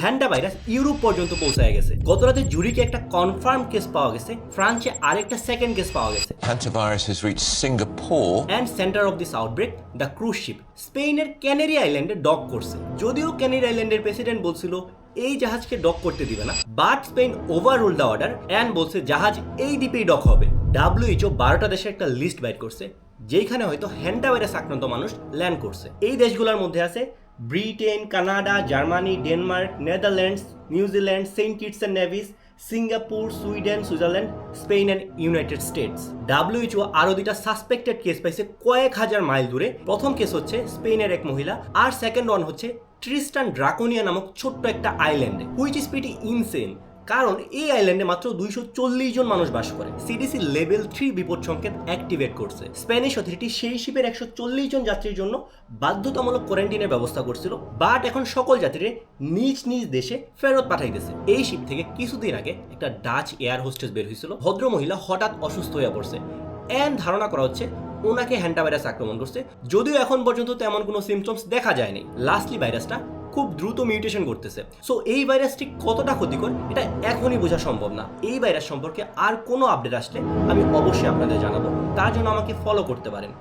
হ্যান্ডা virus Europe পর্যন্ত পৌঁছায় গেছে। গত রাতে জুরিকে একটা কনফার্ম কেস পাওয়া গেছে, ফ্রান্সে আরেকটা সেকেন্ড কেস পাওয়া গেছে। Hantavirus has reached Singapore. And centre of this outbreak the cruise ship স্পেনের ক্যানারি আইল্যান্ডে ডক করছে। যদিও ক্যানারি আইল্যান্ডের প্রেসিডেন্ট বলছিল এই জাহাজকে ডক করতে দিবে না, but Spain overrule the order and বলছে জাহাজ এই দ্বীপেই ডক হবে। WHO 12টা দেশের একটা লিস্ট বাইর করছে যেখানে হয়তো হ্যান্ডা ভাইরাস আক্রান্ত মানুষ ল্যান্ড করছে। এই দেশগুলোর মধ্যে আছে Britain, Canada, Germany, Denmark, Netherlands, New Zealand, Saint Kitts and Nevis, Singapore, Sweden, Switzerland, Spain and United States. WHO আরও দুইটা সাসপেক্টেড কেস পাইছে কয়েক হাজার মাইল দূরে। প্রথম কেস হচ্ছে স্পেনের এক মহিলা, আর সেকেন্ড ওয়ান হচ্ছে ট্রিস্টান ড্রাকোনিয়া নামক ছোট্ট একটা আইল্যান্ডে, হুইচ ইজ প্রিটি ইনসেন। কারণ এই আইল্যান্ডে মাত্র 240 জন মানুষ বাস করে। সিডিসি লেভেল 3 বিপদ সংকেত অ্যাক্টিভেট করছে। স্প্যানিশ অথরিটি সেই শিপের 140 জন যাত্রীর জন্য বাধ্যতামূলক কোয়ারেন্টাইনের ব্যবস্থা করছিল, বাট এখন সকল যাত্রীরা নিজ নিজ দেশে ফেরত পাঠাইতেছে। এই শিপ থেকে কিছুদিন আগে একটা ডাচ এয়ার হোস্টেস বের হয়েছিল। ভদ্র মহিলা হঠাৎ অসুস্থ হয়ে পড়ছে এন্ড ধারণা করা হচ্ছে ওনাকে হ্যান্ডা ভাইরাস আক্রমণ করছে, যদিও এখন পর্যন্ত তেমন কোনো সিমটমস দেখা যায়নি। লাস্টলি ভাইরাসটা খুব দ্রুত মিউটেশন করতেছে। সো এই ভাইরাসটি কতটা ক্ষতিকর এটা এখনই বোঝা সম্ভব না। এই ভাইরাস সম্পর্কে আর কোনো আপডেট আসলে আমি অবশ্যই আপনাদের জানাবো, তার জন্য আমাকে ফলো করতে পারেন।